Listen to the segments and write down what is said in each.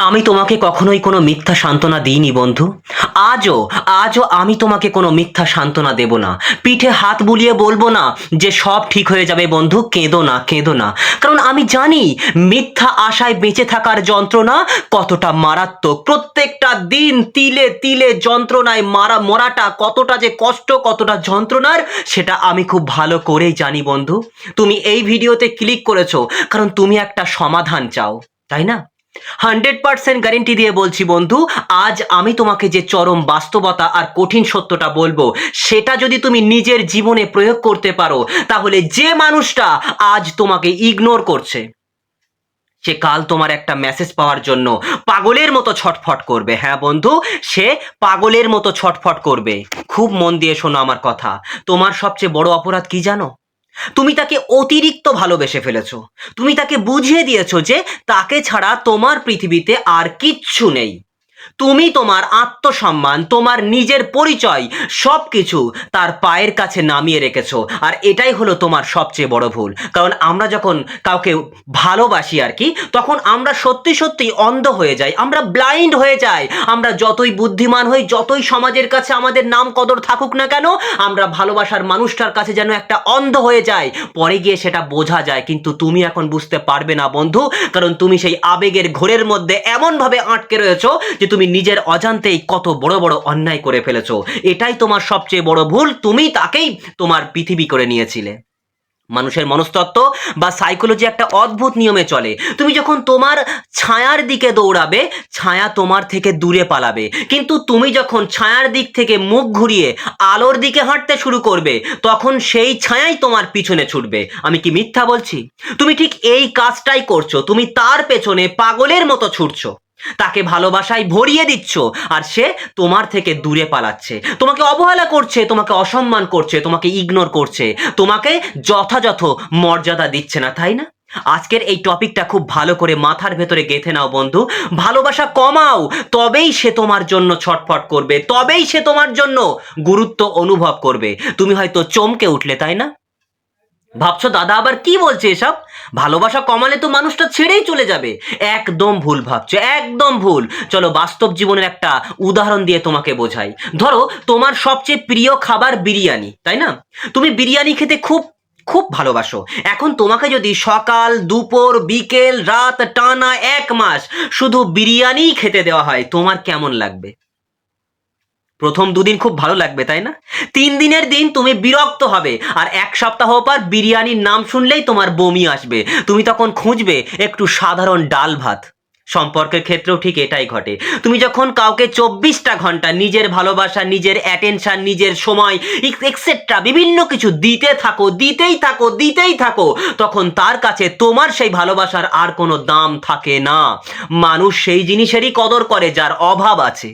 আমি তোমাকে কখনোই কোনো মিথ্যা সান্ত্বনা দিইনি বন্ধু। আজও আজও আমি তোমাকে কোনো মিথ্যা সান্ত্বনা দেব না। পিঠে হাত বুলিয়ে বলবো না যে সব ঠিক হয়ে যাবে বন্ধু, কেঁদো না কেঁদো না। কারণ আমি জানি মিথ্যা আশায় বেঁচে থাকার যন্ত্রণা কতটা মারাত্মক। প্রত্যেকটা দিন তিলে তিলে যন্ত্রণায় মরাটা কতটা যে কষ্ট, কতটা যন্ত্রণার, সেটা আমি খুব ভালো করেই জানি বন্ধু। তুমি এই ভিডিওতে ক্লিক করেছো কারণ তুমি একটা সমাধান চাও, তাই না? 100% গ্যারেন্টি দিয়ে বলছি বন্ধু, আজ আমি তোমাকে যে চরম বাস্তবতা আর কঠিন সত্যটা বলবো, সেটা যদি তুমি নিজের জীবনে প্রয়োগ করতে পারো, তাহলে যে মানুষটা আজ তোমাকে ইগনোর করছে, সে কাল তোমার একটা মেসেজ পাওয়ার জন্য পাগলের মতো ছটফট করবে। হ্যাঁ বন্ধু, সে পাগলের মতো ছটফট করবে। খুব মন দিয়ে শোনো আমার কথা। তোমার সবচেয়ে বড় অপরাধ কি জানো? তুমি তাকে অতিরিক্ত ভালোবেসে ফেলেছো। তুমি তাকে বুঝিয়ে দিয়েছো যে তাকে ছাড়া তোমার পৃথিবীতে আর কিচ্ছু নেই। তুমি তোমার আত্মসম্মান, তোমার নিজের পরিচয়, সবকিছু তার পায়ের কাছে নামিয়ে রেখেছো। আর এটাই হলো তোমার সবচেয়ে বড় ভুল। কারণ আমরা যখন কাউকে ভালোবাসি আর কি, তখন আমরা সত্যি সত্যি অন্ধ হয়ে যাই, আমরা ব্লাইন্ড হয়ে যাই। আমরা যতই বুদ্ধিমান হই, যতই সমাজের কাছে আমাদের নাম কদর থাকুক না কেন, আমরা ভালোবাসার মানুষটার কাছে যেন একটা অন্ধ হয়ে যায়। পরে গিয়ে সেটা বোঝা যায়, কিন্তু তুমি এখন বুঝতে পারবে না বন্ধু। কারণ তুমি সেই আবেগের ঘোরের মধ্যে এমনভাবে আটকে রয়েছো যে তুমি নিজের অজান্তেই কত বড় বড় অন্যায় করে ফেলেছো। এটাই তোমার সবচেয়ে বড় ভুল। তুমি তাকেই তোমার পৃথিবী করে নিয়েছিলে। মানুষের মনস্তত্ত্ব বা সাইকোলজি একটা অদ্ভুত নিয়মে চলে। তুমি যখন তোমার ছায়ার দিকে দৌড়াবে, ছায়া তোমার থেকে দূরে পালাবে। কিন্তু তুমি যখন ছায়ার দিক থেকে মুখ ঘুরিয়ে আলোর দিকে হাঁটতে শুরু করবে, তখন সেই ছায়াই তোমার পিছনে ছুটবে। আমি কি মিথ্যা বলছি? তুমি ঠিক এই কাজটাই করছো। তুমি তার পেছনে পাগলের মতো ছুটছো, তাকে ভালোবাসায় ভরিয়ে দিচ্ছ, আর সে তোমার থেকে দূরে পালাচ্ছে, তোমাকে অবহেলা করছে, তোমাকে অসম্মান করছে, তোমাকে ইগনোর করছে, তোমাকে যথাযথ মর্যাদা দিচ্ছে না, তাই না? আজকের এই টপিকটা খুব ভালো করে মাথার ভেতরে গেঁথে নাও বন্ধু। ভালোবাসা কমাও, তবেই সে তোমার জন্য ছটফট করবে, তবেই সে তোমার জন্য গুরুত্ব অনুভব করবে। তুমি হয়তো চমকে উঠলে, তাই না? ভাবছো দাদা আবার কি বলছে এসব? ভালোবাসা কমালে তো মানুষটা ছেড়েই চলে যাবে। একদম ভুল ভাবছো, একদম ভুল। চলো বাস্তব জীবনের একটা উদাহরণ দিয়ে তোমাকে বোঝাই। ধরো তোমার সবচেয়ে প্রিয় খাবার বিরিয়ানি, তাই না? তুমি বিরিয়ানি খেতে খুব খুব ভালোবাসো। এখন তোমাকে যদি সকাল দুপুর বিকেল রাত টানা 1 মাস শুধু বিরিয়ানি খেতে দেওয়া হয়, তোমার কেমন লাগবে? প্রথম দুদিন খুব ভালো লাগবে, তাই না? 3 দিনের দিন তুমি বিরক্ত হবে, আর 1 সপ্তাহ পর বিরিয়ানির নাম শুনলেই তোমার বমি আসবে। তুমি তখন খুঁজবে একটু সাধারণ ডাল ভাত। সম্পর্কের ক্ষেত্রেও ঠিক এটাই ঘটে। তুমি যখন কাউকে 24টা ঘন্টা নিজের ভালোবাসা, নিজের অ্যাটেনশন, নিজের সময় এক্সেট্রা বিভিন্ন কিছু দিতে থাকো, দিতেই থাকো, দিতেই থাকো, তখন তার কাছে তোমার সেই ভালোবাসার আর কোনো দাম থাকে না। মানুষ সেই জিনিসেরই কদর করে যার অভাব আছে।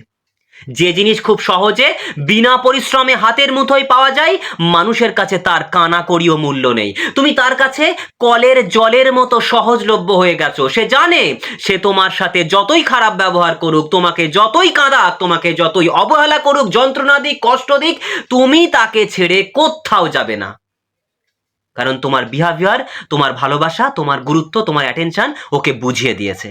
যে জিনিস খুব সহজে বিনা পরিশ্রমে হাতের মুঠোয় পাওয়া যায়, মানুষের কাছে তার কানাকড়িও মূল্য নেই। তুমি তার কাছে কলের জলের মতো সহজলভ্য হয়ে গেছো। সে জানে সে তোমার সাথে যতই খারাপ ব্যবহার করুক, তোমাকে যতই কাঁদাক, তোমাকে যতই অবহেলা করুক, যন্ত্রণা দিক, কষ্ট দিক, তুমি তাকে ছেড়ে কোথাও যাবে না। কারণ তোমার বিহেভিয়ার, তোমার ভালোবাসা, তোমার গুরুত্ব, তোমার অ্যাটেনশন ওকে বুঝিয়ে দিয়েছে।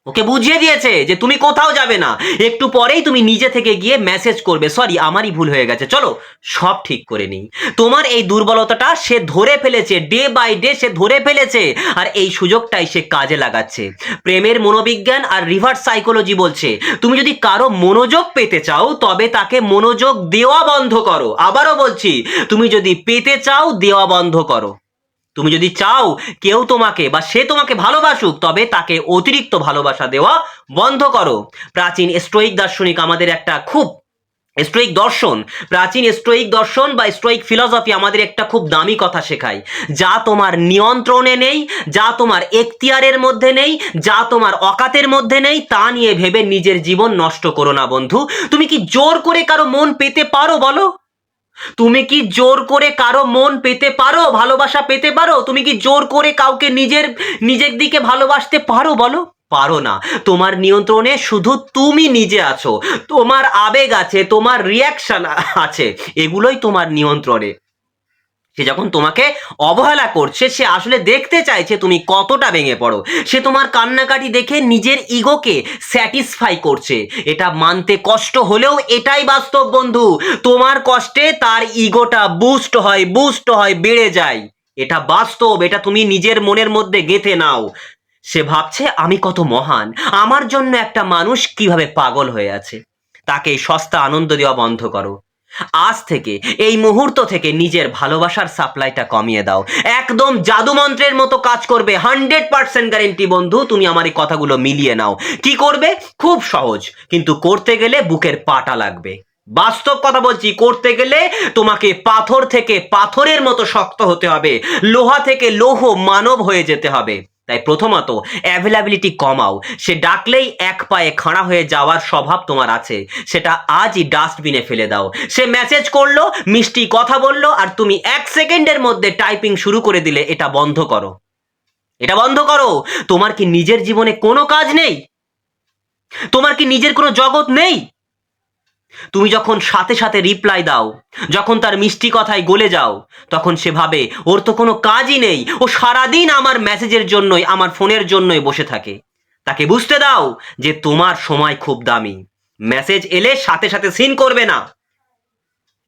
ওকে বুঝিয়ে দিয়েছে যে তুমি কোথাও যাবে না। একটু পরেই তুমি নিজে থেকে গিয়ে মেসেজ করবে, সরি আমারই ভুল হয়ে গেছে, চলো সব ঠিক করে নিই। তোমার এই দুর্বলতাটা সে ধরে ফেলেছে, ডে বাই ডে সে ধরে ফেলেছে, আর এই সুযোগটাই সে কাজে লাগাচ্ছে। প্রেমের মনোবিজ্ঞান আর রিভার্স সাইকোলজি বলছে, তুমি যদি কারো মনোযোগ পেতে চাও, তবে তাকে মনোযোগ দেওয়া বন্ধ করো। আবারও বলছি, তুমি যদি পেতে চাও, দেওয়া বন্ধ করো। তুমি যদি চাও কেউ তোমাকে বা সে তোমাকে ভালোবাসুক, তবে তাকে অতিরিক্ত ভালোবাসা দেওয়া বন্ধ করো। প্রাচীন স্টোয়িক দার্শনিক আমাদের একটা খুব স্টোয়িক দর্শন, প্রাচীন স্টোয়িক দর্শন বা স্টোয়িক ফিলসফি আমাদের একটা খুব দামি কথা শেখায়। যা তোমার নিয়ন্ত্রণে নেই, যা তোমার এখতিয়ারের মধ্যে নেই, যা তোমার অকাতের মধ্যে নেই, তা নিয়ে ভেবে নিজের জীবন নষ্ট করো না বন্ধু। তুমি কি জোর করে কারো মন পেতে পারো বলো? তুমি কি জোর করে কারো মন পেতে পারো, ভালোবাসা পেতে পারো? তুমি কি জোর করে কাউকে নিজের দিকে ভালোবাসতে পারো বলো? পারো না। তোমার নিয়ন্ত্রণে শুধু তুমি নিজে আছো, তোমার আবেগ আছে, তোমার রিয়াকশন আছে, এগুলোই তোমার নিয়ন্ত্রণে। সে যখন তোমাকে অবহেলা করছে, সে আসলে দেখতে চাইছে তুমি কতটা ভেঙে পড়ো। সে তোমার কান্নাকাটি দেখে নিজের ইগোকে স্যাটিসফাই করছে। এটা মানতে কষ্ট হলেও এটাই বাস্তব বন্ধু। তোমার কষ্টে তার ইগোটা বুস্ট হয়, বেড়ে যায়। এটা বাস্তব, এটা তুমি নিজের মনের মধ্যে গেঁথে নাও। সে ভাবছে আমি কত মহান, আমার জন্য একটা মানুষ কিভাবে পাগল হয়ে আছে। তাকে এই সস্তা আনন্দ দেওয়া বন্ধ করো। আজ থেকে, এই মুহূর্ত থেকে নিজের ভালোবাসার সাপ্লাইটা কমিয়ে দাও। একদম জাদুমন্ত্রের মতো কাজ করবে, 100% গ্যারেন্টি বন্ধু। তুমি আমার এই কথাগুলো মিলিয়ে নাও। কি করবে? খুব সহজ, কিন্তু করতে গেলে বুকের পাটা লাগবে। বাস্তব কথা বলছি, করতে গেলে তোমাকে পাথর থেকে পাথরের মতো শক্ত হতে হবে, লোহা থেকে লৌহ মানব হয়ে যেতে হবে। তাই প্রথমত অ্যাভেলেবিলিটি কমাও। সে ডাকলেই এক পায়ে খাড়া হয়ে যাওয়ার স্বভাব তোমার আছে, সেটা আজই ডাস্টবিনে ফেলে দাও। সে মেসেজ করলো, মিষ্টি কথা বললো, আর তুমি 1 সেকেন্ডের মধ্যে টাইপিং শুরু করে দিলে। এটা বন্ধ করো, এটা বন্ধ করো। তোমার কি নিজের জীবনে কোনো কাজ নেই? তোমার কি নিজের কোনো জগৎ নেই? তুমি যখন সাথে সাথে রিপ্লাই দাও, যখন তার মিষ্টি কথায় গলে যাও, তখন সে ভাবে ওর তো কোনো কাজই নেই, ও সারাদিন আমার মেসেজের জন্যই, আমার ফোনের জন্যই বসে থাকে। তাকে বুঝতে দাও যে তোমার সময় খুব দামি। মেসেজ এলে সাথে সাথে সিন করবে না,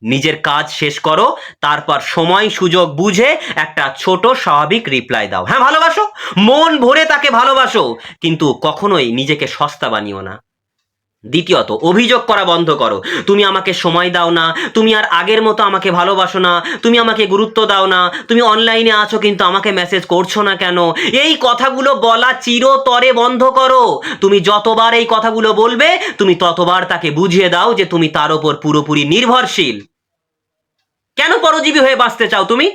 নিজের কাজ শেষ করো, তারপর সময় সুযোগ বুঝে একটা ছোট স্বাভাবিক রিপ্লাই দাও। হ্যাঁ, ভালোবাসো, মন ভরে তাকে ভালোবাসো, কিন্তু কখনোই নিজেকে সস্তা বানিও না। দ্বিতীয়ত, অভিযোগ করা বন্ধ করো। তুমি আমাকে সময় দাও না, তুমি আর আগের মতো আমাকে ভালোবাসো না, তুমি আমাকে গুরুত্ব দাও না, তুমি অনলাইনে আছো কিন্তু আমাকে মেসেজ করছো না কেন। এই কথাগুলো বলা চিরতরে বন্ধ করো। তুমি যতবার এই কথাগুলো বলবে, তুমি ততবার তাকে বুঝিয়ে দাও যে তুমি তার ওপর পুরোপুরি নির্ভরশীল। কেন পরজীবী হয়ে বাঁচতে চাও তুমি?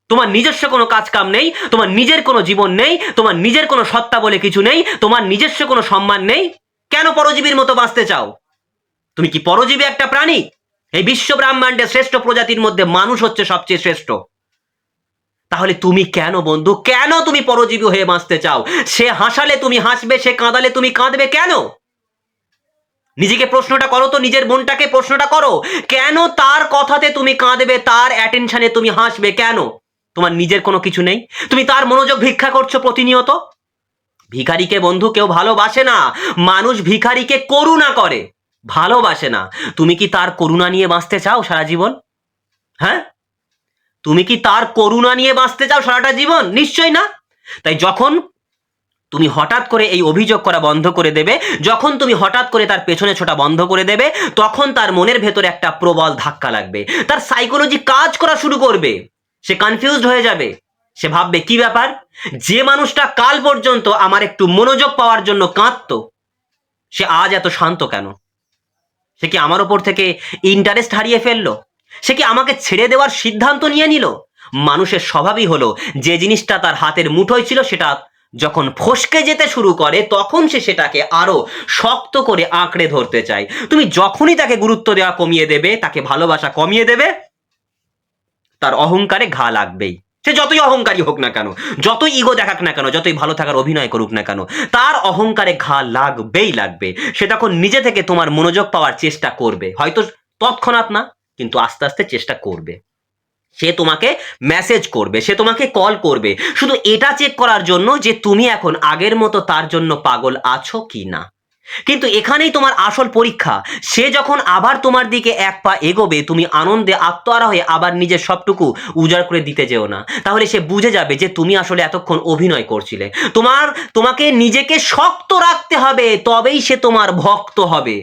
তোমার নিজস্ব কোনো কাজ কাম নেই, তোমার নিজের কোনো জীবন নেই, তোমার নিজের কোনো সত্তা বলে কিছু নেই, তোমার নিজস্ব কোনো সম্মান নেই। কেন পরজীবীর মতো বাঁচতে চাও? তুমি কি পরজীবী একটা প্রাণী? এই বিশ্ব ব্রহ্মাণ্ডের শ্রেষ্ঠ প্রজাতির মধ্যে মানুষ হচ্ছে সবচেয়ে শ্রেষ্ঠ। তাহলে তুমি কেন বন্ধু, কেন তুমি পরজীবী হয়ে বাঁচতে চাও? সে হাসালে তুমি হাসবে, সে কাঁদালে তুমি কাঁদবে কেন? নিজেকে প্রশ্নটা করো তো, নিজের মনটাকে প্রশ্নটা করো। কেন তার কথাতে তুমি কাঁদবে, তার অ্যাটেনশনে তুমি হাসবে কেন? তোমার নিজের কোনো কিছু নেই, তুমি তার মনোযোগ ভিক্ষা করছো প্রতিনিয়ত। ভিখারিকে বন্ধু কেউ ভালোবাসে না, মানুষ ভিখারিকে করুণা করে, ভালোবাসে না। তুমি কি তার করুণা নিয়ে বাঁচতে চাও সারা জীবন? হ্যাঁ, তুমি কি তার করুণা নিয়ে বাঁচতে চাও সারাটা জীবন? নিশ্চয়ই না। তাই যখন তুমি হঠাৎ করে এই অভিযোগ করা বন্ধ করে দেবে, যখন তুমি হঠাৎ করে তার পেছনে ছোটা বন্ধ করে দেবে, তখন তার মনের ভেতরে একটা প্রবল ধাক্কা লাগবে, তার সাইকোলজি কাজ করা শুরু করবে। সে কনফিউজড হয়ে যাবে, সে ভাববে কি ব্যাপার, যে মানুষটা কাল পর্যন্ত আমার একটু মনোযোগ পাওয়ার জন্য কাঁদতো, সে আজ এত শান্ত কেন? সে কি আমার ওপর থেকে ইন্টারেস্ট হারিয়ে ফেললো? সে কি আমাকে ছেড়ে দেওয়ার সিদ্ধান্ত নিয়ে নিল? মানুষের স্বভাবই হলো, যে জিনিসটা তার হাতের মুঠোয় ছিল সেটা যখন ফসকে যেতে শুরু করে, তখন সে সেটাকে আরো শক্ত করে আঁকড়ে ধরতে চায়। তুমি যখনই তাকে গুরুত্ব দেওয়া কমিয়ে দেবে, তাকে ভালোবাসা কমিয়ে দেবে, তার অহংকারে ঘা লাগবেই। সে যতই অহংকারী হোক না কেন, যতই ইগো দেখাক না কেন, যতই ভালো থাকার অভিনয় করুক না কেন, তার অহংকারে ঘা লাগবেই লাগবে। সে তখন নিজে থেকে তোমার মনোযোগ পাওয়ার চেষ্টা করবে, হয়তো তৎক্ষণাৎ না, কিন্তু আস্তে আস্তে চেষ্টা করবে। সে তোমাকে মেসেজ করবে, সে তোমাকে কল করবে, শুধু এটা চেক করার জন্য যে তুমি এখন আগের মতো তার জন্য পাগল আছো কি না। কিন্তু এখানেই তোমার আসল পরীক্ষা। সে যখন আবার তোমার দিকে এক পা এগোবে, তুমি আনন্দে আত্মহারা হয়ে আবার নিজের সবটুকু উজাড় করে দিতে যেও না। তাহলে সে বুঝে যাবে যে তুমি আসলে এতক্ষণ অভিনয় করছিলে। তোমাকে নিজেকে শক্ত রাখতে হবে, তবেই সে তোমার ভক্ত হবে।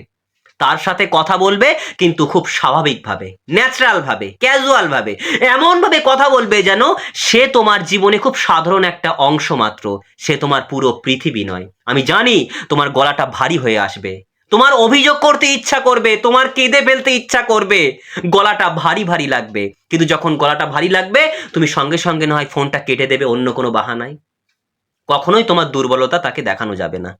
তার সাথে কথা বলবে, কিন্তু খুব স্বাভাবিকভাবে, ন্যাচারাল ভাবে, ক্যাজুয়াল ভাবে, এমন ভাবে কথা বলবে যেন সে তোমার জীবনে খুব সাধারণ একটা অংশ মাত্র, সে তোমার পুরো পৃথিবী নয়। আমি জানি তোমার গলাটা ভারী হয়ে আসবে, তোমার অভিযোগ করতে ইচ্ছা করবে, তোমার কেঁদে ফেলতে ইচ্ছা করবে, গলাটা ভারী ভারী লাগবে। কিন্তু যখন গলাটা ভারী লাগবে, তুমি সঙ্গে সঙ্গে না হয় ফোনটা কেটে দেবে অন্য কোনো বাহানায়। কখনোই তোমার দুর্বলতা তাকে দেখানো যাবে না।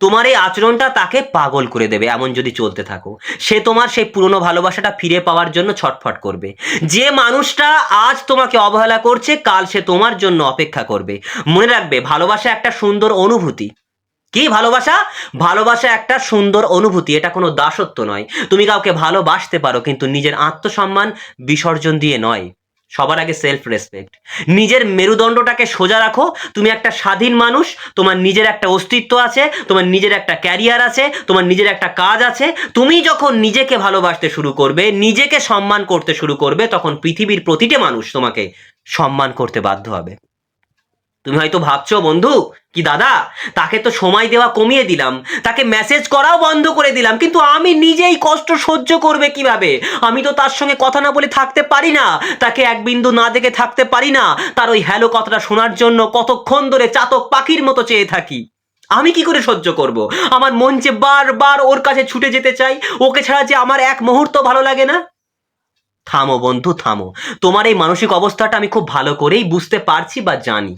তোমার এই আচরণটা তাকে পাগল করে দেবে। এমন যদি চলতে থাকো, সে তোমার সেই পুরনো ভালোবাসাটা ফিরে পাওয়ার জন্য ছটফট করবে। যে মানুষটা আজ তোমাকে অবহেলা করছে, কাল সে তোমার জন্য অপেক্ষা করবে। মনে রাখবে, ভালোবাসা একটা সুন্দর অনুভূতি। কি ভালোবাসা? ভালোবাসা একটা সুন্দর অনুভূতি, এটা কোনো দাসত্ব নয়। তুমি কাউকে ভালোবাসতে পারো, কিন্তু নিজের আত্মসম্মান বিসর্জন দিয়ে নয়। সবার আগে সেলফ রেসপেক্ট। নিজের মেরুদণ্ডটাকে সোজা রাখো। তুমি একটা স্বাধীন মানুষ, তোমার নিজের একটা অস্তিত্ব আছে, তোমার নিজের একটা ক্যারিয়ার আছে, তোমার নিজের একটা কাজ আছে। তুমি যখন নিজেকে ভালোবাসতে শুরু করবে, নিজেকে সম্মান করতে শুরু করবে, তখন পৃথিবীর প্রতিটা মানুষ তোমাকে সম্মান করতে বাধ্য হবে। তুমি হয়তো ভাবছো বন্ধু, কি দাদা, তাকে তো সময় দেওয়া কমিয়ে দিলাম, তাকে মেসেজ করাও বন্ধ করে দিলাম, কিন্তু আমি নিজেই কষ্ট সহ্য করবে কিভাবে? আমি তো তার সঙ্গে কথা না বলে থাকতে পারি না, তাকে এক বিন্দু না দেখে থাকতে পারি না, তার ওই হ্যালো কথাটা শোনার জন্য কতক্ষণ ধরে চাতক পাখির মতো চেয়ে থাকি। আমি কি করে সহ্য করব? আমার মন যে বারবার ওর কাছে ছুটে যেতে চাই, ওকে ছাড়া যে আমার এক মুহূর্ত ভালো লাগে না। থামো বন্ধু, থামো। তোমার এই মানসিক অবস্থাটা আমি খুব ভালো করেই বুঝতে পারছি বা জানি।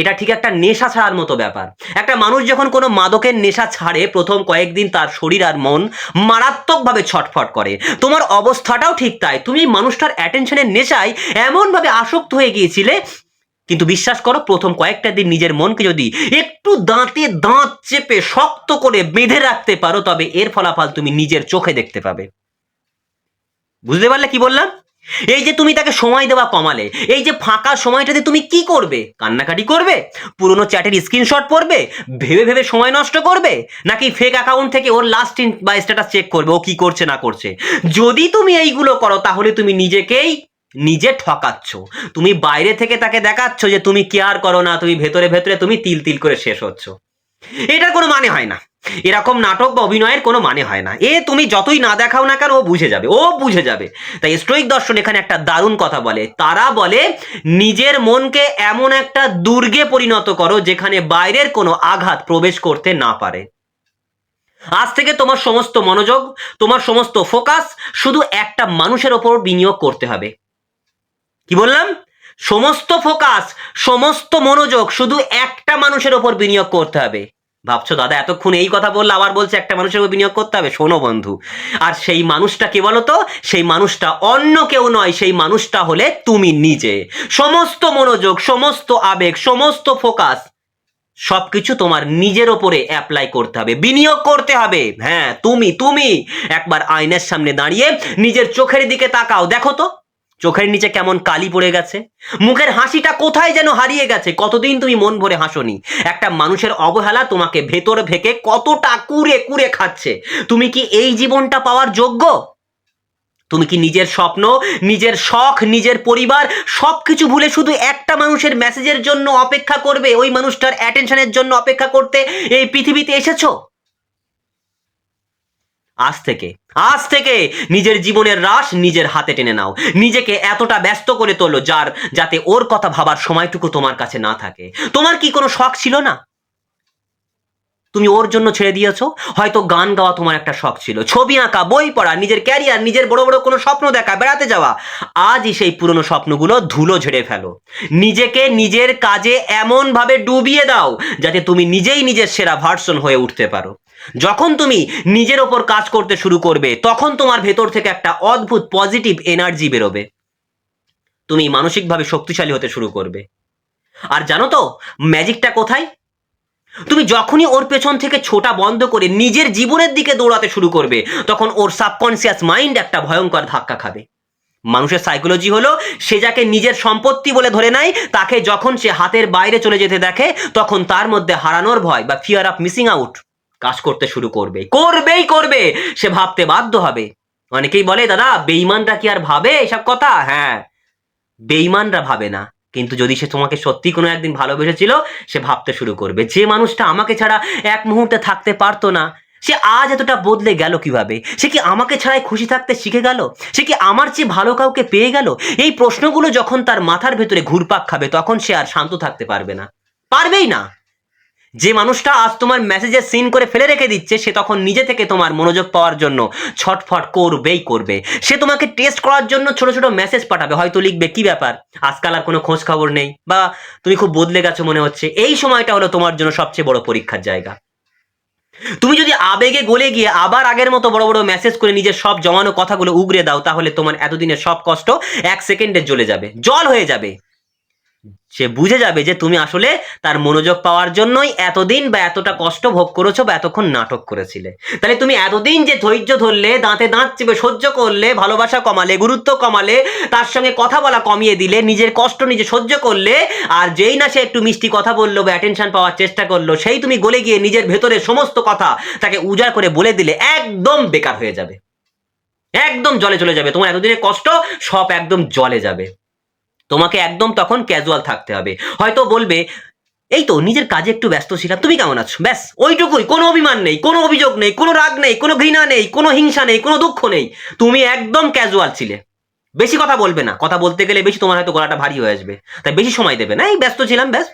এটা ঠিক একটা নেশা ছাড়ার মতো ব্যাপার। একটা মানুষ যখন কোনো মাদকের নেশা ছাড়ে, প্রথম কয়েকদিন তার শরীর আর মন মারাত্মকভাবে ছটফট করে। তোমার অবস্থাটাও ঠিক তাই। তুমি মানুষটার অ্যাটেনশনের নেশায় এমনভাবে আসক্ত হয়ে গিয়েছিলে, কিন্তু বিশ্বাস করো, প্রথম কয়েকটা দিন নিজের মনকে যদি একটু দাঁতে দাঁত চেপে শক্ত করে বেঁধে রাখতে পারো, তবে এর ফলাফল তুমি নিজের চোখে দেখতে পাবে। বুঝতে পারলে কি বললাম? এই যে তুমি তাকে সময় দেওয়া কমালে, এই যে ফাঁকা সময়টাতে তুমি কি করবে? কান্নাকাটি করবে? পুরনো চ্যাটের স্ক্রিনশট পড়বে? ভেবে ভেবে সময় নষ্ট করবে? নাকি ফেক অ্যাকাউন্ট থেকে ওর লাস্ট ইন বা স্ট্যাটাস চেক করবে ও কি করছে না করছে? যদি তুমি এইগুলো করো, তাহলে তুমি নিজেকেই নিজে ঠকাচ্ছ। তুমি বাইরে থেকে তাকে দেখাচ্ছ যে তুমি কেয়ার করো না, তুমি ভেতরে ভেতরে তুমি তিল তিল করে শেষ হচ্ছ। এটার কোনো মানে হয় না। এরকম নাটক বা অভিনয়ের কোনো মানে হয় না। তুমি যতই না দেখাও না কেন, ও বুঝে যাবে, ও বুঝে যাবে। তাই স্টোইক দর্শন এখানে একটা দারুণ কথা বলে। তারা বলে, নিজের মনকে এমন একটা দুর্গে পরিণত করো যেখানে বাইরের কোনো আঘাত প্রবেশ করতে না পারে। আজ থেকে তোমার সমস্ত মনোযোগ, তোমার সমস্ত ফোকাস শুধু একটা মানুষের ওপর বিনিয়োগ করতে হবে। কি বললাম? সমস্ত ফোকাস, সমস্ত মনোযোগ শুধু একটা মানুষের ওপর বিনিয়োগ করতে হবে। ভাবছো দাদা এতক্ষণ এই কথা বললে আবার বলছে একটা মানুষের উপর বিনিয়োগ করতে হবে? শোনো বন্ধু, আর সেই মানুষটা কে বলো তো? সেই মানুষটা অন্য কেউ নয়, সেই মানুষটা হলে তুমি নিজে। সমস্ত মনোযোগ, সমস্ত আবেগ, সমস্ত ফোকাস সবকিছু তোমার নিজের ওপরে অ্যাপ্লাই করতে হবে, বিনিয়োগ করতে হবে। হ্যাঁ, তুমি একবার আয়নার সামনে দাঁড়িয়ে নিজের চোখের দিকে তাকাও, দেখো তো চোখের নিচে কেমন কালি পড়ে গেছে, মুখের হাসিটা কোথায় যেন হারিয়ে গেছে। কতদিন তুমি মন ভরে হাসোনি। একটা মানুষের অবহেলা তোমাকে ভেতর ভেকে কতটা কুরে কুরে খাচ্ছে। তুমি কি এই জীবনটা পাওয়ার যোগ্য? তুমি কি নিজের স্বপ্ন, নিজের শখ, নিজের পরিবার সবকিছু ভুলে শুধু একটা মানুষের মেসেজের জন্য অপেক্ষা করবে, ওই মানুষটার অ্যাটেনশনের জন্য অপেক্ষা করতে এই পৃথিবীতে এসেছো? আজ থেকে নিজের জীবনের রাশ নিজের হাতে টেনে নাও। নিজেকে এতটা ব্যস্ত করে তোলো যাতে ওর কথা ভাবার সময়টুকু তোমার কাছে না থাকে। তোমার কি কোনো শখ ছিল না? তুমি ওর জন্য ছেড়ে দিয়েছো। হয়তো গান গাওয়া তোমার একটা শখ ছিল, ছবি আঁকা, বই পড়া, নিজের ক্যারিয়ার, নিজের বড় বড় কোনো স্বপ্ন দেখা, বেড়াতে যাওয়া। আজই সেই পুরনো স্বপ্নগুলো ধুলো ঝেড়ে ফেলো। নিজেকে নিজের কাজে এমন ভাবে ডুবিয়ে দাও যাতে তুমি নিজেই নিজের সেরা ভার্সন হয়ে উঠতে পারো। যখন তুমি নিজের ওপর কাজ করতে শুরু করবে, তখন তোমার ভেতর থেকে একটা অদ্ভুত পজিটিভ এনার্জি বেরোবে। তুমি মানসিকভাবে শক্তিশালী হতে শুরু করবে। আর জানো তো ম্যাজিকটা কোথায়? তুমি যখনই ওর পেছন থেকে ছোটা বন্ধ করে নিজের জীবনের দিকে দৌড়াতে শুরু করবে, তখন ওর সাবকনসিয়াস মাইন্ড একটা ভয়ঙ্কর ধাক্কা খাবে। মানুষের সাইকোলজি হলো, সে যাকে নিজের সম্পত্তি বলে ধরে নেয়, তাকে যখন সে হাতের বাইরে চলে যেতে দেখে, তখন তার মধ্যে হারানোর ভয় বা ফিয়ার অফ মিসিং আউট কাজ করতে শুরু করবে। সে ভাবতে বাধ্য হবে। অনেকেই বলে, দাদা বেঈমানরা কি আর ভাবে এসব কথা? হ্যাঁ, বেঈমানরা ভাবে না, কিন্তু যদি সে তোমাকে সত্যি কোনো একদিন ভালোবেসেছিল, সে ভাবতে শুরু করবে, যে মানুষটা আমাকে ছাড়া এক মুহূর্তে থাকতে পারতো না, সে আজ এতটা বদলে গেল কিভাবে? সে কি আমাকে ছাড়াই খুশি থাকতে শিখে গেল? সে কি আমার চেয়ে ভালো কাউকে পেয়ে গেল? এই প্রশ্নগুলো যখন তার মাথার ভেতরে ঘুরপাক খাবে, তখন সে আর শান্ত থাকতে পারবে না, পারবেই না। যে মানুষটা আজ তোমার মেসেজে সিন করে ফেলে রেখে দিচ্ছে, সে তখন নিজে থেকে তোমার মনোযোগ পাওয়ার জন্য ছটফট করবে। সে তোমাকে টেস্ট করার জন্য ছোট ছোট মেসেজ পাঠাবে, হয়তো লিখবে, কি ব্যাপার, আজকাল আর কোনো খোঁজ খবর নেই, বা তুমি খুব বদলে গেছো মনে হচ্ছে। এই সময়টা হলো তোমার জন্য সবচেয়ে বড় পরীক্ষার জায়গা। তুমি যদি আবেগে গলে গিয়ে আবার আগের মতো বড় বড় মেসেজ করে নিজের সব জমানো কথাগুলো উগরে দাও, তাহলে তোমার এতদিনের সব কষ্ট এক সেকেন্ডে জ্বলে যাবে, জল হয়ে যাবে। সে বুঝে যাবে যে তুমি আসলে তার মনোযোগ পাওয়ার জন্যই এতদিন বা এতটা কষ্ট ভোগ করেছো বা এতক্ষণ নাটক করেছিলে। তাহলে তুমি এতদিন যে ধৈর্য ধরলে, দাঁতে দাঁত চেপে সহ্য করলে, ভালোবাসা কমালে, গুরুত্ব কমালে, তার সঙ্গে কথা বলা কমিয়ে দিলে, নিজের কষ্ট নিজে সহ্য করলে, আর যেই না সে একটু মিষ্টি কথা বললো বা অ্যাটেনশন পাওয়ার চেষ্টা করলো, সেই তুমি গলে গিয়ে নিজের ভেতরে সমস্ত কথা তাকে উজাড় করে বলে দিলে, একদম বেকার হয়ে যাবে, একদম জলে চলে যাবে। তোমার এতদিনের কষ্ট সব একদম জলে যাবে। তোমাকে একদম তখন ক্যাজুয়াল থাকতে হবে। হয়তো বলবে, এই তো নিজের কাজে একটু ব্যস্ত ছিলাম, তুমি কেমন আছো, ব্যাস ওইটুকুই। কোনো অভিমান নেই, কোনো অভিযোগ নেই, কোনো রাগ নেই, কোনো ঘৃণা নেই, কোনো হিংসা নেই, কোনো দুঃখ নেই, তুমি একদম ক্যাজুয়াল ছিলে। বেশি কথা বলবে না, কথা বলতে গেলে বেশি তোমার হয়তো গলাটা ভারী হয়ে আসবে, তাই বেশি সময় দেবে না, এই ব্যস্ত ছিলাম ব্যাস।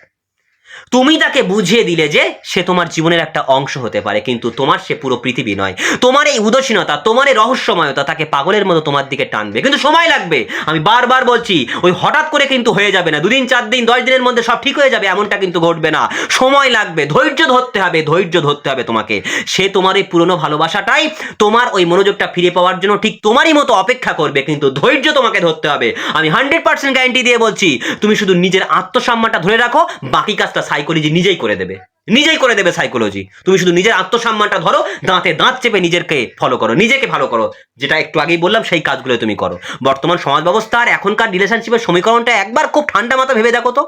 তুমি তাকে বুঝিয়ে দিলে যে সে তোমার জীবনের একটা অংশ হতে পারে, কিন্তু তোমার সে পুরো পৃথিবী নয়। তোমার এই উদাসীনতা, তোমার এই রহস্যময়তা তাকে পাগলের মতো তোমার দিকে টানবে, কিন্তু সময় লাগবে। আমি বারবার বলছি, ওই হঠাৎ করে কিন্তু হয়ে যাবে না, 2 দিন 4 দিন 10 দিনের মধ্যে সব ঠিক হয়ে যাবে এমনটা কিন্তু ঘটবে না, সময় লাগবে। ধৈর্য ধরতে হবে, ধৈর্য ধরতে হবে তোমাকে। সে তোমার এই পুরনো ভালোবাসাটাই তোমার ওই মনোযোগটা ফিরে পাওয়ার জন্য ঠিক তোমারই মতো অপেক্ষা করবে, কিন্তু ধৈর্য তোমাকে ধরতে হবে। আমি 100% গ্যারান্টি দিয়ে বলছি, তুমি শুধু নিজের আত্মসম্মানটা ধরে রাখো, বাকি কাজটা সাইকোলজি নিজেই করে দেবে, নিজেই করে দেবে সাইকোলজি। তুমি শুধু নিজের আত্মসম্মানটা ধরো, দাঁতে দাঁত চেপে নিজেকে ফলো করো, নিজেকে ভালো করো, যেটা একটু আগেই বললাম সেই কাজগুলো তুমি করো। বর্তমান সমাজ ব্যবস্থা আর এখনকার রিলেশনশিপের সমীকরণটা একবার খুব ঠান্ডা মাথা ভেবে দেখো তো,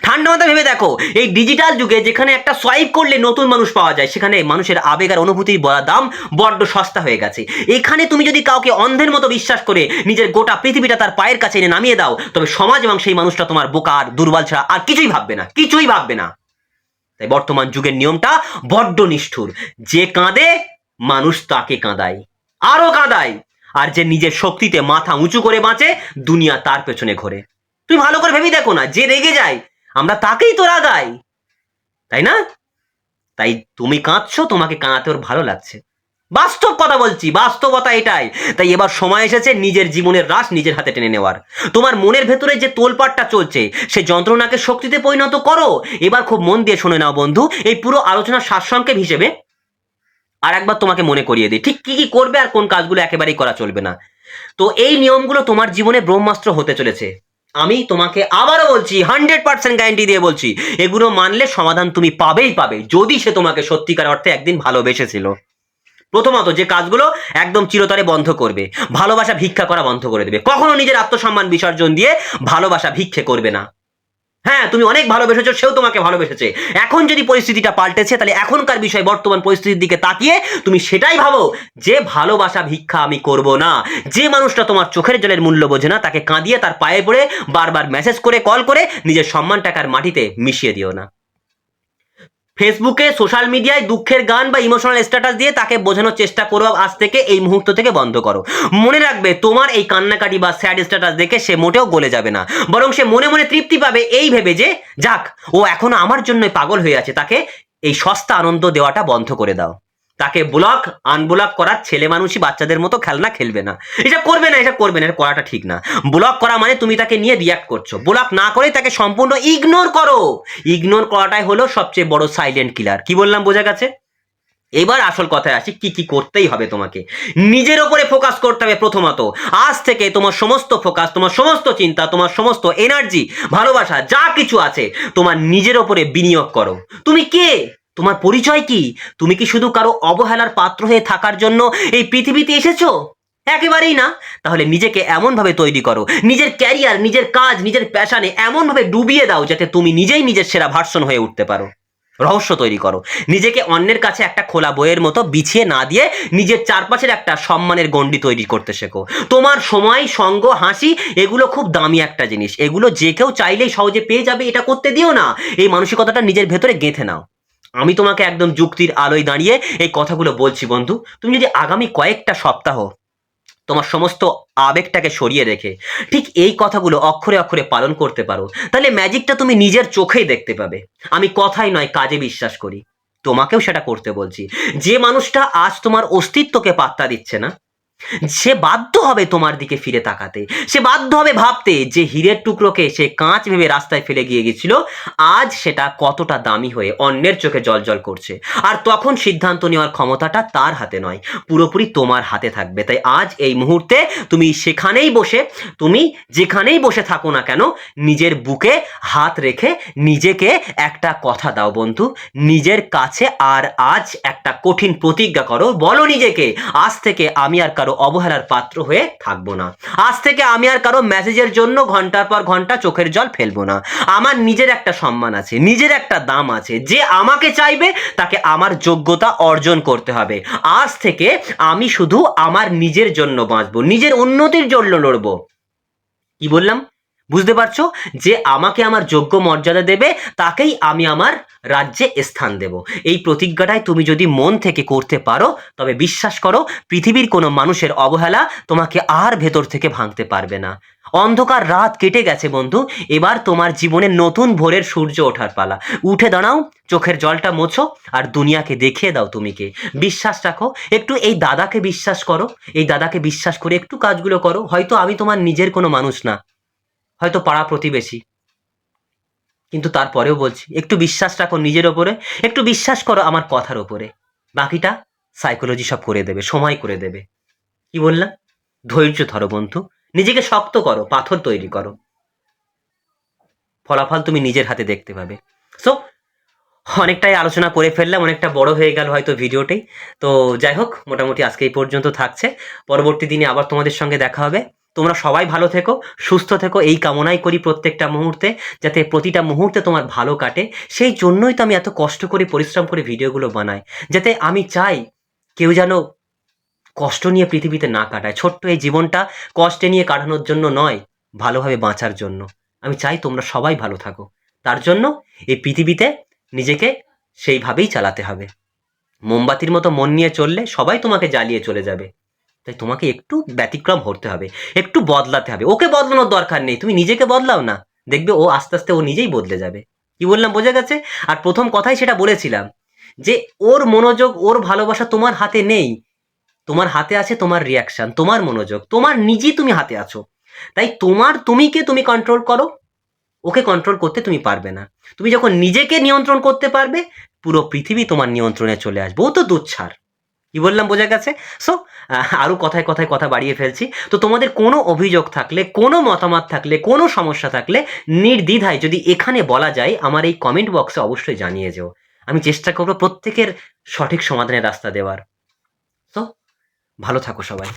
ঠান্ডা মাথা ভেবে দেখো। এই ডিজিটাল যুগে যেখানে একটা সোয়াইপ করলে নতুন মানুষ পাওয়া যায়, সেখানে মানুষের আবেগ আর অনুভূতির দাম বড্ড সস্তা হয়ে গেছে। এখানে তুমি যদি কাউকে অন্ধের মতো বিশ্বাস করে নিজের গোটা পৃথিবীটা তার পায়ের কাছে এনে নামিয়ে দাও, তবে সমাজ এবং সেই মানুষটা তোমার বোকা আর দুর্বল ছাড়া আর কিছুই ভাববে না, কিছুই ভাববে না। তাই বর্তমান যুগের নিয়মটা বড্ড নিষ্ঠুর। যে কাঁদে মানুষ তাকে কাঁদায়, আরো কাঁদায়, আর যে নিজের শক্তিতে মাথা উঁচু করে বাঁচে, দুনিয়া তার পেছনে ঘোরে। তুমি ভালো করে ভেবে দেখো না, যে রেগে যায় আমরা তাকেই তো রাগাই, তাই না? তাই তুমি কাঁদছো, তোমাকে কাঁদাতে ওর ভালো লাগছে, বাস্তব কথা বলছি, বাস্তবতা এটাই। তাই এবার সময় এসেছে নিজের জীবনের রাশ নিজের হাতে টেনে নেওয়ার। তোমার মনের ভেতরে যে তোলপাটটা চলছে, সে যন্ত্রণাকে শক্তিতে পরিণত করো। এবার খুব মন দিয়ে শুনে নাও বন্ধু, এই পুরো আলোচনার সারসংক্ষেপ হিসেবে আর একবার তোমাকে মনে করিয়ে দিই ঠিক কি কি করবে আর কোন কাজগুলো একেবারেই করা চলবে না। তো এই নিয়মগুলো তোমার জীবনে ব্রহ্মাস্ত্র হতে চলেছে। আমি তোমাকে আবারও বলছি, 100% গ্যারান্টি দিয়ে বলছি, এগুলো মানলে সমাধান তুমি পাবেই পাবে, যদি সে তোমাকে সত্যিকার অর্থে একদিন ভালোবেসেছিল। প্রথমত, যে কাজগুলো একদম চিরতরে বন্ধ করবে, ভালোবাসা ভিক্ষা করা বন্ধ করে দেবে। কখনো নিজের আত্মসম্মান বিসর্জন দিয়ে ভালোবাসা ভিক্ষে করবে না। হ্যাঁ, তুমি অনেক ভালোবেসেছো, সেও তোমাকে ভালোবেসেছে। এখন যদি পরিস্থিতিটা পাল্টেছে, তাহলে এখনকার বিষয় বর্তমান পরিস্থিতির দিকে তাকিয়ে তুমি সেটাই ভাবো যে ভালোবাসা ভিক্ষা আমি করব না। যে মানুষটা তোমার চোখের জলের মূল্য বোঝে না, তাকে কাঁদিয়ে তার পায়ে পড়ে বারবার মেসেজ করে, কল করে নিজের সম্মানটাকে আর মাটিতে মিশিয়ে দিও না। ফেসবুকে, সোশ্যাল মিডিয়ায় দুঃখের গান বা ইমোশনাল স্ট্যাটাস দিয়ে তাকে বোঝানোর চেষ্টা করো, আজ থেকে এই মুহূর্ত থেকে বন্ধ করো। মনে রাখবে, তোমার এই কান্নাকাটি বা স্যাড স্ট্যাটাস দেখে সে মোটেও গলে যাবে না, বরং সে মনে মনে তৃপ্তি পাবে এই ভেবে যে যাক, ও এখনো আমার জন্যই পাগল হয়ে আছে। তাকে এই সস্তা আনন্দ দেওয়াটা বন্ধ করে দাও। তাকে ব্লক আনব্লক করার ছেলে মানুষই বাচ্চাদের মতো খেলনা খেলবে না, এটা করবে না, এটা করবে না, এটা করাটা ঠিক না। ব্লক করা মানে তুমি তাকে নিয়ে রিয়াক্ট করছো, ব্লক না করে তাকে সম্পূর্ণ ইগনোর করো। ইগনোর করাটাই হলো সবচেয়ে বড় সাইলেন্ট কিলার। কি বললাম, বোঝা গেছে? এবার আসল কথায় আসি, কি কি করতেই হবে তোমাকে। নিজের ওপরে ফোকাস করতে হবে প্রথমত। আজ থেকে তোমার সমস্ত ফোকাস, তোমার সমস্ত চিন্তা, তোমার সমস্ত এনার্জি, ভালোবাসা যা কিছু আছে, তোমার নিজের ওপরে বিনিয়োগ করো। তুমি কে? তোমার পরিচয় কি? তুমি কি শুধু কারো অবহেলার পাত্র হয়ে থাকার জন্য এই পৃথিবীতে এসেছো? একেবারেই না। তাহলে নিজেকে এমন ভাবে তৈরি করো, নিজের ক্যারিয়ার, নিজের কাজ, নিজের প্যাশনে এমন ভাবে ডুবিয়ে দাও যাতে তুমি নিজেই নিজের সেরা ভার্সন হয়ে উঠতে পারো। রহস্য তৈরি করো, নিজেকে অন্যের কাছে একটা খোলা বইয়ের মতো বিছিয়ে না দিয়ে নিজের চারপাশের একটা সম্মানের গণ্ডি তৈরি করতে শেখো। তোমার সময়, সঙ্গ, হাসি এগুলো খুব দামি একটা জিনিস, এগুলো যে কেউ চাইলেই সহজে পেয়ে যাবে এটা করতে দিও না। এই মানসিকতাটা নিজের ভেতরে গেঁথে নাও। আমি তোমাকে একদম যুক্তির আলোয় দাঁড়িয়ে এই কথাগুলো বলছি বন্ধু, তুমি যদি আগামী কয়েকটা সপ্তাহ তোমার সমস্ত আবেগটাকে সরিয়ে রেখে ঠিক এই কথাগুলো অক্ষরে অক্ষরে পালন করতে পারো, তাহলে ম্যাজিকটা তুমি নিজের চোখেই দেখতে পাবে। আমি কথাই নয়, কাজে বিশ্বাস করি। তোমাকেও সেটা করতে বলছি। যে মানুষটা আজ তোমার অস্তিত্বকে পাত্তা দিচ্ছে না, সে বাধ্য হবে তোমার দিকে ফিরে তাকাতে, সে বাধ্য হবে ভাবতে যে হীরের টুকরোকে সে কাঁচ ভেবে রাস্তায় ফেলে গিয়ে গেছিল, আজ সেটা কতটা দামি হয়ে অন্যের চোখে জ্বলজ্বল করছে। আর তখন সিদ্ধান্ত নেওয়ার ক্ষমতাটা তার হাতে নয়, পুরোপুরি তোমার হাতে থাকবে। তাই আজ এই মুহূর্তে তুমি সেখানেই বসে, তুমি যেখানেই বসে থাকো না কেন, নিজের বুকে হাত রেখে নিজেকে একটা কথা দাও বন্ধু, নিজের কাছে। আর আজ একটা কঠিন প্রতিজ্ঞা করো, বলো নিজেকে, আজ থেকে আমি আর কারো অবহেলার পাত্র হয়ে থাকবো না। আজ থেকে আমি আর কারো মেসেজের জন্য ঘন্টার পর ঘন্টা চোখের জল ফেলবো না। আমার নিজের একটা সম্মান আছে, নিজের একটা দাম আছে। যে আমাকে চাইবে তাকে আমার যোগ্যতা অর্জন করতে হবে। আজ থেকে আমি শুধু আমার নিজের জন্য বাঁচবো, নিজের উন্নতির জন্য লড়বো। কি বললাম বুঝতে পারছো? যে আমাকে আমার যোগ্য মর্যাদা দেবে তাকেই আমি আমার রাজ্যে স্থান দেব। এই প্রতিজ্ঞাটাই তুমি যদি মন থেকে করতে পারো, তবে বিশ্বাস করো, পৃথিবীর কোনো মানুষের অবহেলা তোমাকে আর ভেতর থেকে ভাঙতে পারবে না। অন্ধকার রাত কেটে গেছে বন্ধু, এবার তোমার জীবনে নতুন ভোরের সূর্য ওঠার পালা। উঠে দাঁড়াও, চোখের জলটা মোছো, আর দুনিয়াকে দেখিয়ে দাও তুমি কে। বিশ্বাস রাখো, একটু এই দাদাকে বিশ্বাস করো, এই দাদাকে বিশ্বাস করে একটু কাজগুলো করো। হয়তো আমি তোমার নিজের কোনো মানুষ না, হয়তো পাড়া প্রতিবেশী, কিন্তু তারপরেও বলছি, একটু বিশ্বাস রাখো নিজের ওপরে, একটু বিশ্বাস করো আমার কথার ওপরে। বাকিটা সাইকোলজি সব করে দেবে, সময় করে দেবে। কি বললাম? ধৈর্য ধরো বন্ধু, নিজেকে শক্ত করো, পাথর তৈরি করো, ফলাফল তুমি নিজের হাতে দেখতে পাবে। সো অনেকটাই আলোচনা করে ফেললাম, অনেকটা বড় হয়ে গেল হয়তো ভিডিওটি। তো যাই হোক, মোটামুটি আজকে এই পর্যন্ত থাকছে। পরবর্তী দিনে আবার তোমাদের সঙ্গে দেখা হবে। তোমরা সবাই ভালো থেকো, সুস্থ থেকো, এই কামনাই করি প্রত্যেকটা মুহূর্তে, যাতে প্রতিটা মুহূর্তে তোমার ভালো কাটে। সেই জন্যই তো আমি এত কষ্ট করে পরিশ্রম করে ভিডিওগুলো বানাই, যাতে আমি চাই কেউ যেন কষ্ট নিয়ে পৃথিবীতে না কাটায়। ছোট্ট এই জীবনটা কষ্টে নিয়ে কাটানোর জন্য নয়, ভালোভাবে বাঁচার জন্য। আমি চাই তোমরা সবাই ভালো থাকো। তার জন্য এই পৃথিবীতে নিজেকে সেইভাবেই চালাতে হবে। মোমবাতির মতো মন নিয়ে চললে সবাই তোমাকে জ্বালিয়ে চলে যাবে। তাই তোমাকে একটু ব্যতিক্রম হতে হবে, একটু বদলাতে হবে। ওকে বদলানোর দরকার নেই, তুমি নিজেকে বদলাও না, দেখবে ও আস্তে আস্তে ও নিজেই বদলে যাবে। কি বললাম বোঝা গেছে? আর প্রথম কথাই সেটা বলেছিলাম, যে ওর মনোযোগ, ওর ভালোবাসা তোমার হাতে নেই। তোমার হাতে আছে তোমার রিয়াকশন, তোমার মনোযোগ, তোমার নিজেই তুমি হাতে আছো। তাই তোমার তুমিকে তুমি কন্ট্রোল করো, ওকে কন্ট্রোল করতে তুমি পারবে না। তুমি যখন নিজেকে নিয়ন্ত্রণ করতে পারবে, পুরো পৃথিবী তোমার নিয়ন্ত্রণে চলে আসবে। ও তো দুচ্ছার। কি বললাম বোঝা গেছে? সো আরো কথায় কথায় কথা বাড়িয়ে ফেলছি। তো তোমাদের কোনো অভিযোগ থাকলে, কোনো মতামত থাকলে, কোনো সমস্যা থাকলে, নির্দ্বিধায় যদি এখানে বলা যায়, আমার এই কমেন্ট বক্সে অবশ্যই জানিয়ে যেও। আমি চেষ্টা করবো প্রত্যেকের সঠিক সমাধানের রাস্তা দেওয়ার। তো ভালো থাকো সবাই।